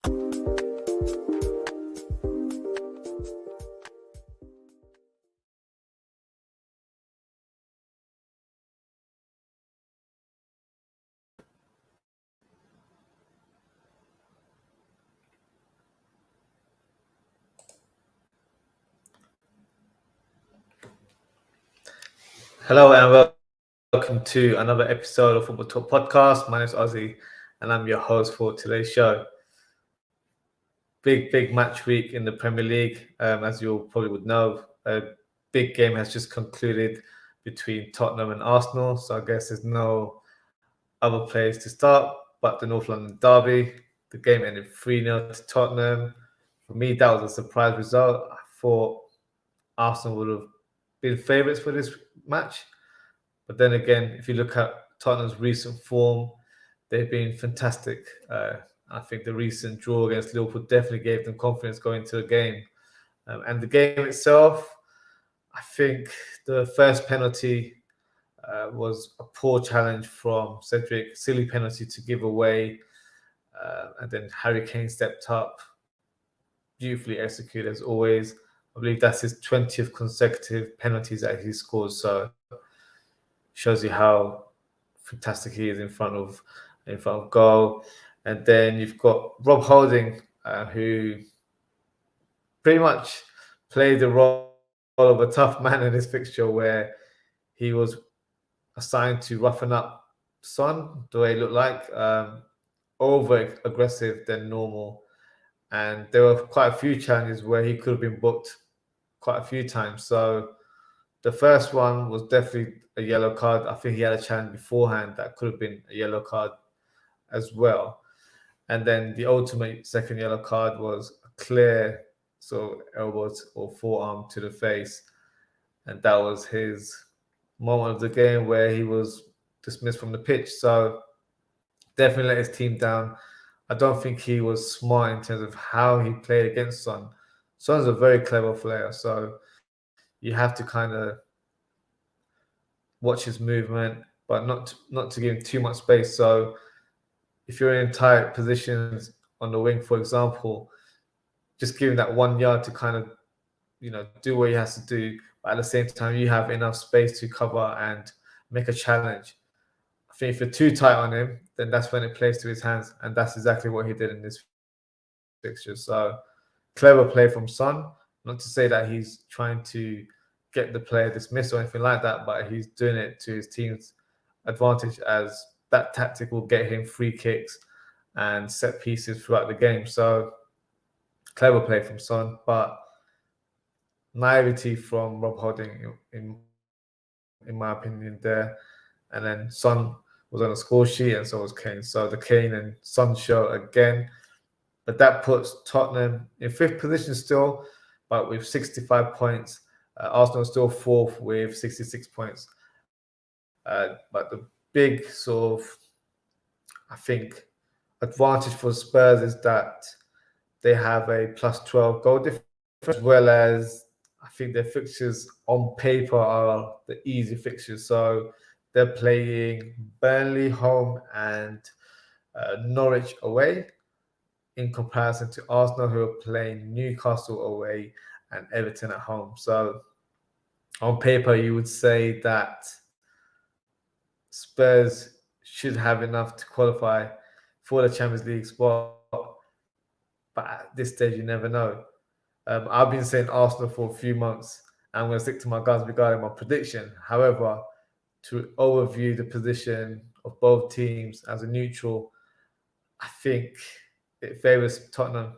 Hello and welcome to another episode of Football Talk Podcast. My name is Ozzie and I'm your host for today's show. Big match week in the Premier League. As you probably would know, a big game has just concluded between Tottenham and Arsenal. So I guess there's no other place to start but the North London derby. The game ended 3-0 to Tottenham. For me, that was a surprise result. I thought Arsenal would have been favourites for this match. But then again, if you look at Tottenham's recent form, they've been fantastic. I think the recent draw against Liverpool definitely gave them confidence going into the game. And the game itself, I think the first penalty was a poor challenge from Cedric, silly penalty to give away. And then Harry Kane stepped up, beautifully executed as always. I believe that's his 20th consecutive penalties that he scored. So shows you how fantastic he is in front of goal. And then you've got Rob Holding, who pretty much played the role of a tough man in this fixture, where he was assigned to roughen up Son, the way it looked like, over aggressive than normal. And there were quite a few challenges where he could have been booked quite a few times. So the first one was definitely a yellow card. I think he had a challenge beforehand that could have been a yellow card as well. And then the ultimate second yellow card was a clear sort of elbow or forearm to the face. And that was his moment of the game where he was dismissed from the pitch. So definitely let his team down. I don't think he was smart in terms of how he played against Son. Son's a very clever player, so you have to kind of watch his movement, but not to give him too much space. So if you're in tight positions on the wing, for example, just give him that 1 yard to kind of, do what he has to do. But at the same time, you have enough space to cover and make a challenge. I think if you're too tight on him, then that's when it plays to his hands. And that's exactly what he did in this fixture. So clever play from Son. Not to say that he's trying to get the player dismissed or anything like that, but he's doing it to his team's advantage, as that tactic will get him free kicks and set pieces throughout the game. So clever play from Son, but naivety from Rob Holding in my opinion there. And then Son was on a score sheet and so was Kane. So the Kane and Son show again. But that puts Tottenham in fifth position still, but with 65 points. Arsenal is still fourth with 66 points. But the big sort of, I think, advantage for Spurs is that they have a plus 12 goal difference, as well as I think their fixtures on paper are the easy fixtures. So they're playing Burnley home and Norwich away, in comparison to Arsenal, who are playing Newcastle away and Everton at home. So on paper, you would say that Spurs should have enough to qualify for the Champions League spot. But at this stage, you never know. I've been saying Arsenal for a few months, and I'm going to stick to my guns regarding my prediction. However, to overview the position of both teams as a neutral, I think it favours Tottenham.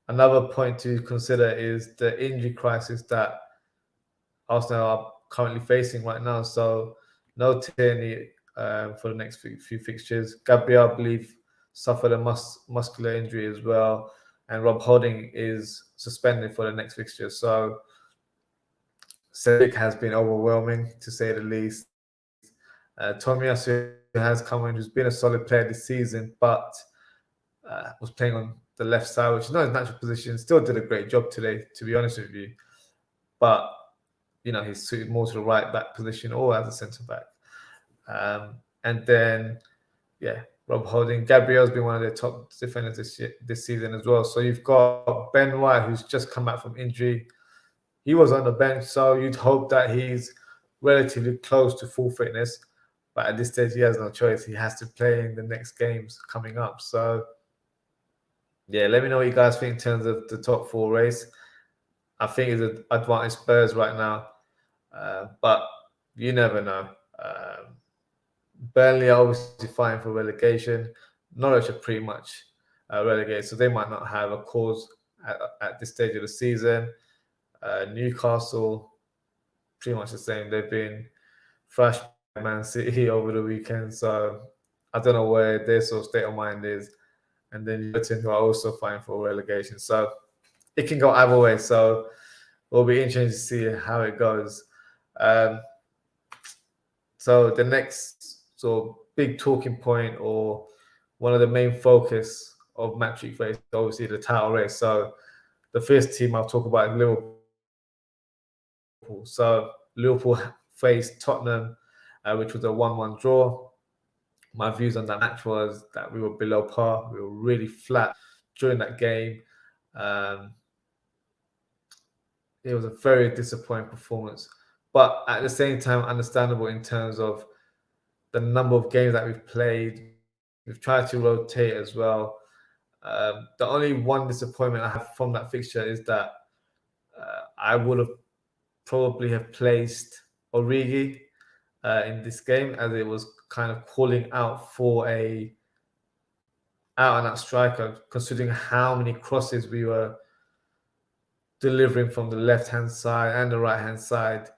Another point to consider is the injury crisis that Arsenal are currently facing right now. So no Tierney for the next few fixtures. Gabriel, I believe, suffered a muscular injury as well. And Rob Holding is suspended for the next fixture. So Cedric has been overwhelming, to say the least. Tomiyasu has come in, who's been a solid player this season, but was playing on the left side, which is not his natural position. Still did a great job today, to be honest with you. But, he's suited more to the right back position or as a centre back. And then, Rob Holding. Gabriel's been one of their top defenders this season as well. So you've got Ben White, who's just come back from injury. He was on the bench, so you'd hope that he's relatively close to full fitness. But at this stage, he has no choice. He has to play in the next games coming up. So, yeah, let me know what you guys think in terms of the top four race. I think it's an advantage Spurs right now, but you never know. Burnley are obviously fighting for relegation. Norwich are pretty much relegated, so they might not have a cause at this stage of the season. Newcastle, pretty much the same. They've been thrashed by Man City over the weekend, so I don't know where their sort of state of mind is. And then Everton, who are also fighting for relegation, so it can go either way. So it'll be interesting to see how it goes. So the next sort of big talking point, or one of the main focus of Match Week 38 is obviously the title race. So the first team I'll talk about is Liverpool. So Liverpool faced Tottenham, which was a 1-1 draw. My views on that match was that we were below par. We were really flat during that game. It was a very disappointing performance, but at the same time, understandable in terms of the number of games that we've played. We've tried to rotate as well. The only one disappointment I have from that fixture is that I would have probably have placed Origi in this game, as it was kind of calling out for a out-and-out striker, considering how many crosses we were delivering from the left-hand side and the right-hand side.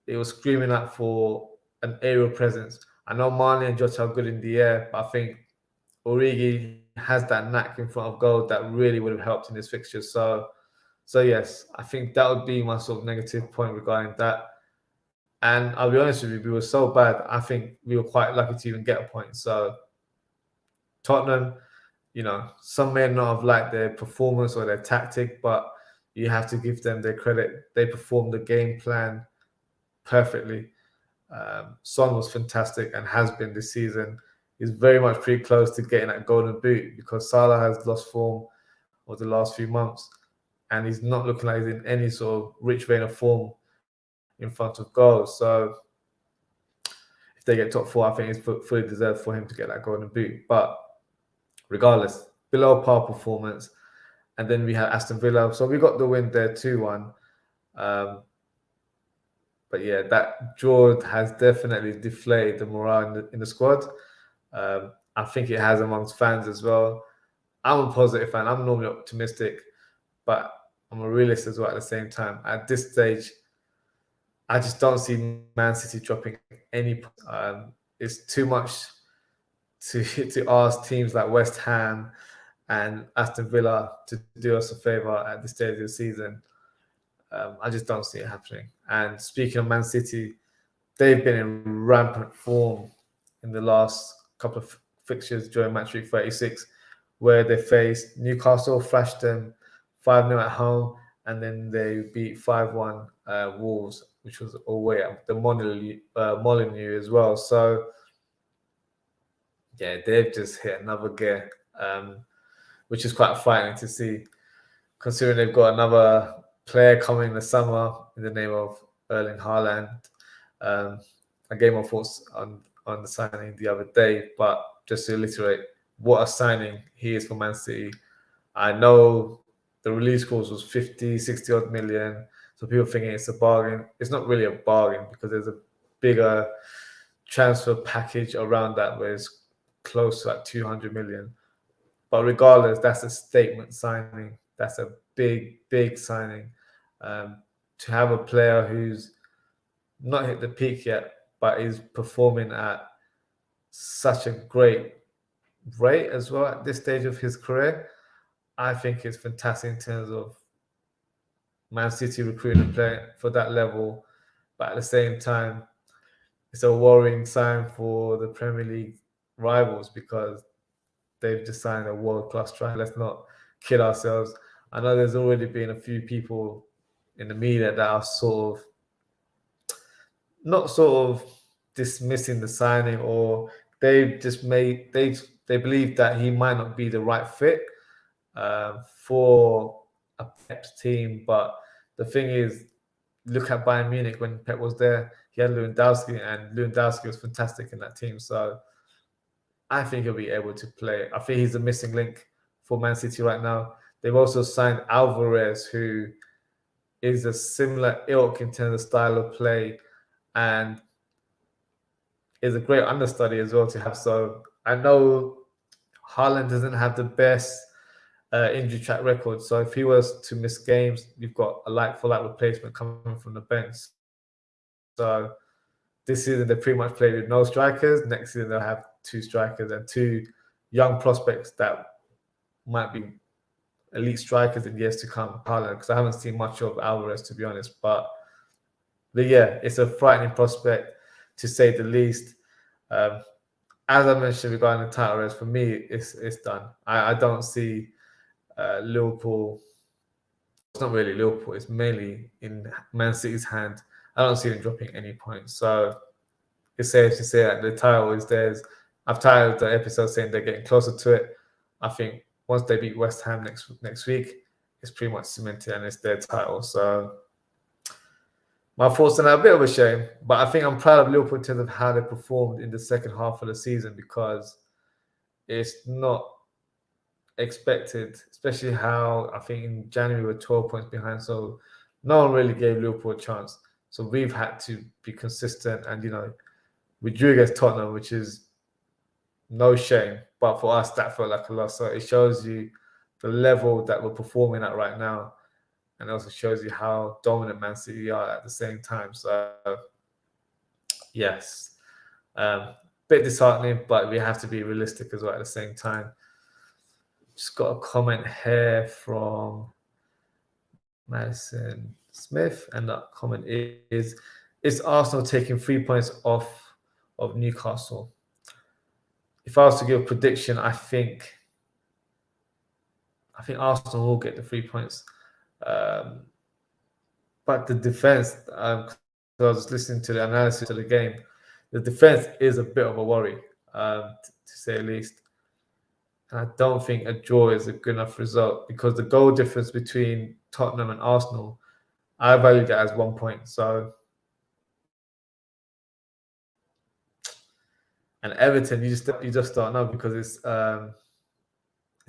It was screaming out for an aerial presence. I know Mane and Jota are good in the air, but I think Origi has that knack in front of goal that really would have helped in this fixture. So yes, I think that would be my sort of negative point regarding that. And I'll be honest with you, we were so bad. I think we were quite lucky to even get a point. So Tottenham, some may not have liked their performance or their tactic, but you have to give them their credit. They performed the game plan perfectly. Son was fantastic and has been this season. He's very much pretty close to getting that golden boot, because Salah has lost form over the last few months, and he's not looking like he's in any sort of rich vein of form in front of goals. So if they get top four, I think it's fully deserved for him to get that golden boot. But regardless, below par performance. And then we had Aston Villa. So we got the win there 2-1. But yeah, that draw has definitely deflated the morale in the squad. I think it has amongst fans as well. I'm a positive fan. I'm normally optimistic, but I'm a realist as well at the same time. At this stage, I just don't see Man City dropping any. It's too much to ask teams like West Ham and Aston Villa to do us a favour at this stage of the season. I just don't see it happening. And speaking of Man City, they've been in rampant form in the last couple of fixtures during Match Week 36, where they faced Newcastle, thrashed them 5-0 at home, and then they beat 5-1 Wolves, which was away at the Molineux as well. So, yeah, they've just hit another gear, which is quite frightening to see, considering they've got another player coming in the summer in the name of Erling Haaland. I gave my thoughts on the signing the other day, but just to reiterate, what a signing he is for Man City. I know the release clause was 50, 60 odd million. So people thinking it's a bargain. It's not really a bargain, because there's a bigger transfer package around that where it's close to like 200 million. But regardless, that's a statement signing. That's a big, big signing. To have a player who's not hit the peak yet, but is performing at such a great rate as well at this stage of his career, I think it's fantastic in terms of Man City recruiting a player for that level. But at the same time, it's a worrying sign for the Premier League rivals, because they've just signed a world-class striker. Let's not kid ourselves. I know there's already been a few people in the media that are not dismissing the signing, or they've they believe that he might not be the right fit for a Pep's team. But the thing is, look at Bayern Munich when Pep was there. He had Lewandowski, and Lewandowski was fantastic in that team. So I think he'll be able to play. I think he's the missing link for Man City right now. They've also signed Alvarez, who is a similar ilk in terms of style of play, and is a great understudy as well to have. So I know Haaland doesn't have the best injury track record. So if he was to miss games, you've got a like-for-like replacement coming from the bench. So this season they pretty much play with no strikers. Next season they'll have 2 strikers and 2 young prospects that might be elite strikers in years to come. Haaland, because I haven't seen much of Alvarez, to be honest. But yeah, it's a frightening prospect to say the least. As I mentioned regarding the title race, for me, it's done. I don't see Liverpool. It's not really Liverpool. It's mainly in Man City's hand. I don't see them dropping any points. So it's safe to say that the title is theirs. I've titled the episode saying they're getting closer to it. I think once they beat West Ham next week, it's pretty much cemented and it's their title. So my thoughts on that, a bit of a shame, but I think I'm proud of Liverpool in terms of how they performed in the second half of the season, because it's not expected, especially how I think in January we were 12 points behind, so no one really gave Liverpool a chance. So we've had to be consistent, and we drew against Tottenham, which is no shame, but for us that felt like a loss. So it shows you the level that we're performing at right now, and also shows you how dominant Man City are at the same time. So yes, bit disheartening, but we have to be realistic as well at the same time. Just got a comment here from Madison Smith, and that comment is Arsenal taking 3 points off of Newcastle? If I was to give a prediction, I think Arsenal will get the 3 points. But the defense, I was listening to the analysis of the game, the defense is a bit of a worry, to say the least. And I don't think a draw is a good enough result, because the goal difference between Tottenham and Arsenal, I value that as 1 point. So, and Everton, you just don't know, because it's at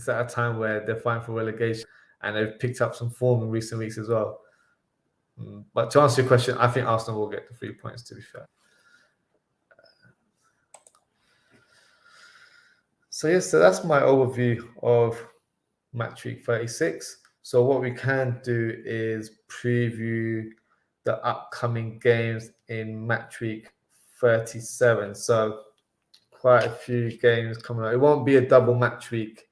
a time where they're fighting for relegation and they've picked up some form in recent weeks as well. But to answer your question, I think Arsenal will get the 3 points, to be fair. So yes, so that's my overview of match week 36. So what we can do is preview the upcoming games in match week 37. So quite a few games coming up. It won't be a double match week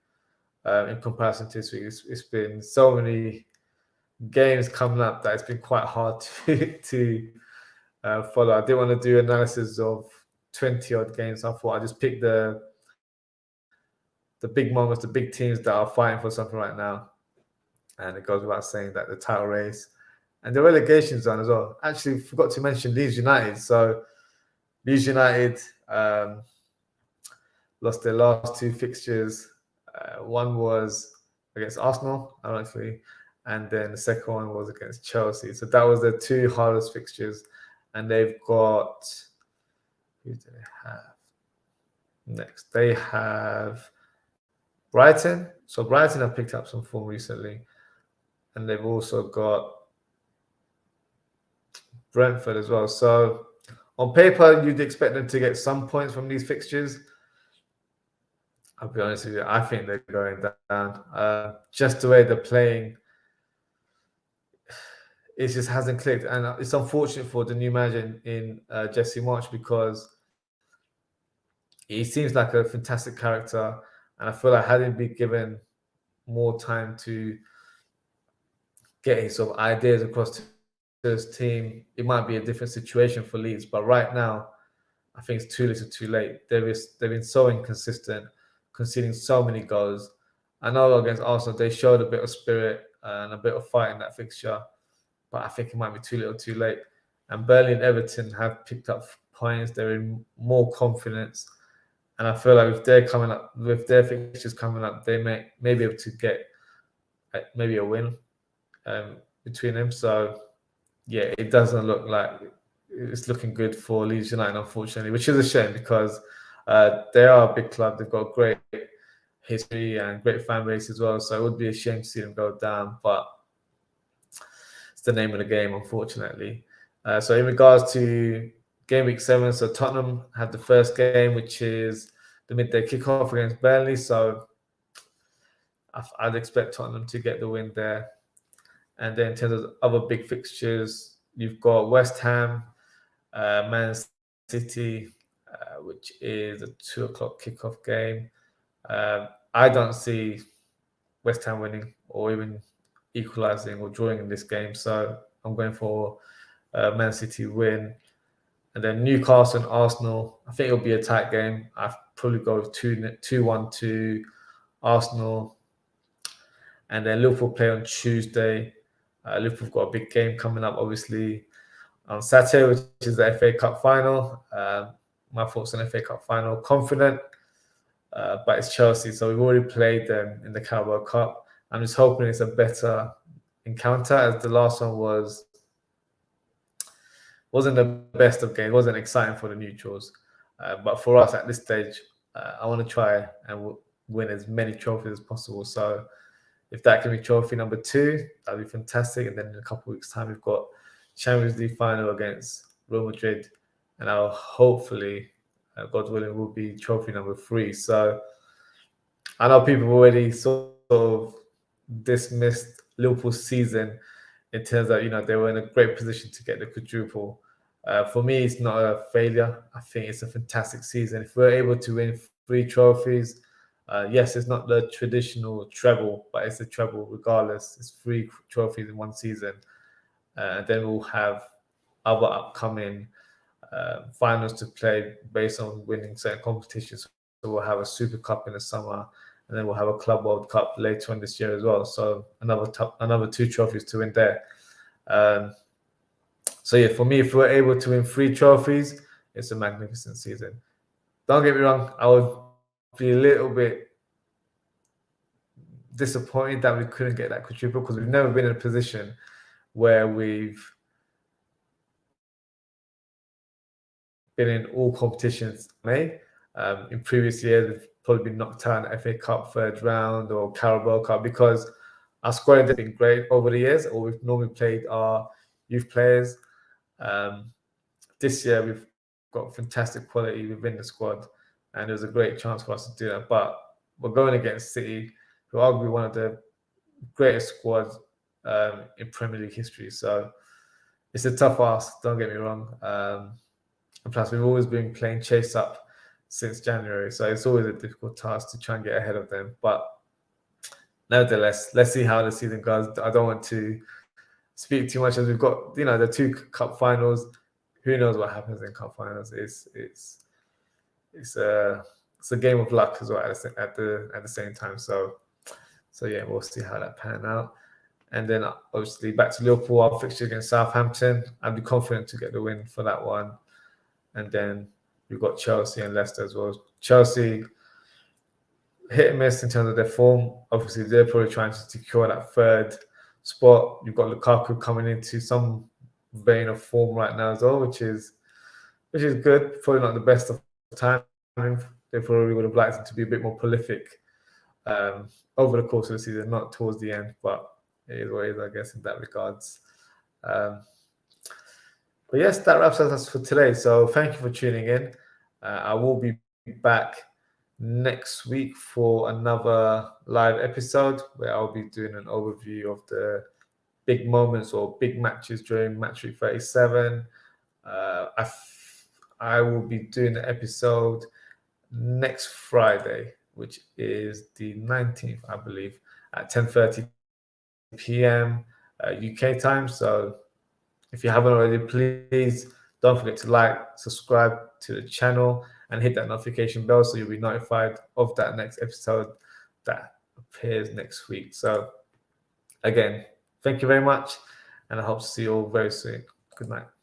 in comparison to this week. It's been so many games coming up that it's been quite hard to follow. I didn't want to do analysis of 20 odd games. I thought I'd just pick the big moments, the big teams that are fighting for something right now. And it goes without saying that the title race and the relegation zone as well. Actually, forgot to mention Leeds United. So Leeds United lost their last 2 fixtures. One was against Arsenal, ironically, and then the second one was against Chelsea. So that was their 2 hardest fixtures. And they've got, who do they have next? They have Brighton. So Brighton have picked up some form recently. And they've also got Brentford as well. So on paper, you'd expect them to get some points from these fixtures. I'll be honest with you, I think they're going down. Just the way they're playing, it just hasn't clicked. And it's unfortunate for the new manager in Jesse March, because he seems like a fantastic character. And I feel like had he been given more time to get his sort of ideas across to this team, it might be a different situation for Leeds. But right now, I think it's too little too late. They've been so inconsistent, conceding so many goals. I know against Arsenal, they showed a bit of spirit and a bit of fight in that fixture, but I think it might be too little too late. And Burnley and Everton have picked up points. They're in more confidence. And I feel like if they're coming up, with their fixtures coming up, they may be able to get maybe a win between them. So yeah, it doesn't look like it's looking good for Leeds United, unfortunately, which is a shame because they are a big club. They've got great history and great fan base as well. So it would be a shame to see them go down, but it's the name of the game, unfortunately. So in regards to game week 7, so Tottenham had the first game, which is the midday kickoff against Burnley. So I'd expect Tottenham to get the win there. And then in terms of other big fixtures, you've got West Ham, Man City, which is a 2 o'clock kickoff game. I don't see West Ham winning or even equalising or drawing in this game. So I'm going for Man City win. And then Newcastle and Arsenal, I think it'll be a tight game. I'd probably go with 2-1 to Arsenal. And then Liverpool play on Tuesday. Liverpool got a big game coming up, obviously, on Saturday, which is the FA Cup final. My thoughts on the FA Cup final, confident, but it's Chelsea. So we've already played them in the Carabao Cup. I'm just hoping it's a better encounter, as the last one wasn't the best of games, wasn't exciting for the neutrals. But for us at this stage, I want to try and win as many trophies as possible. So if that can be trophy number 2, that'd be fantastic. And then in a couple of weeks' time, we've got Champions League final against Real Madrid, and I'll hopefully, God willing, will be trophy number 3. So I know people have already sort of dismissed Liverpool's season in terms of, they were in a great position to get the quadruple. For me, it's not a failure. I think it's a fantastic season. If we're able to win 3 trophies, yes, it's not the traditional treble, but it's a treble regardless. It's 3 trophies in one season. Then we'll have other upcoming finals to play based on winning certain competitions. So we'll have a Super Cup in the summer, and then we'll have a Club World Cup later on this year as well. So another 2 trophies to win there. So yeah, for me, if we're able to win 3 trophies, it's a magnificent season. Don't get me wrong, I would be a little bit disappointed that we couldn't get that quadruple, because we've never been in a position where we've been in all competitions. In previous years, we've probably been knocked out in the FA Cup 3rd round or Carabao Cup, because our squad has been great over the years, or we've normally played our youth players. This year, we've got fantastic quality within the squad, and there's a great chance for us to do that. But we're going against City, who are arguably one of the greatest squads in Premier League history. So it's a tough ask, don't get me wrong. And plus, we've always been playing chase up since January, so it's always a difficult task to try and get ahead of them. But nevertheless, let's see how the season goes. I don't want to speak too much, as we've got, the 2 cup finals. Who knows what happens in cup finals? It's a game of luck as well at the same time. So yeah, we'll see how that pan out. And then obviously back to Liverpool, our fixture against Southampton. I'd be confident to get the win for that one. And then we've got Chelsea and Leicester as well. Chelsea, hit and miss in terms of their form. Obviously, they're probably trying to secure that 3rd spot. You've got Lukaku coming into some vein of form right now as well, which is good. Probably not the best of timing. They probably would have liked it to be a bit more prolific over the course of the season, not towards the end, but it is what it is, I guess, in that regards. But yes, that wraps us for today. So thank you for tuning in. I will be back next week for another live episode where I'll be doing an overview of the big moments or big matches during match week 37. I will be doing the episode next Friday, which is the 19th, I believe, at 10:30 p.m. UK time. So if you haven't already, please don't forget to like, subscribe to the channel, and hit that notification bell so you'll be notified of that next episode that appears next week. So again, thank you very much, and I hope to see you all very soon. Good night.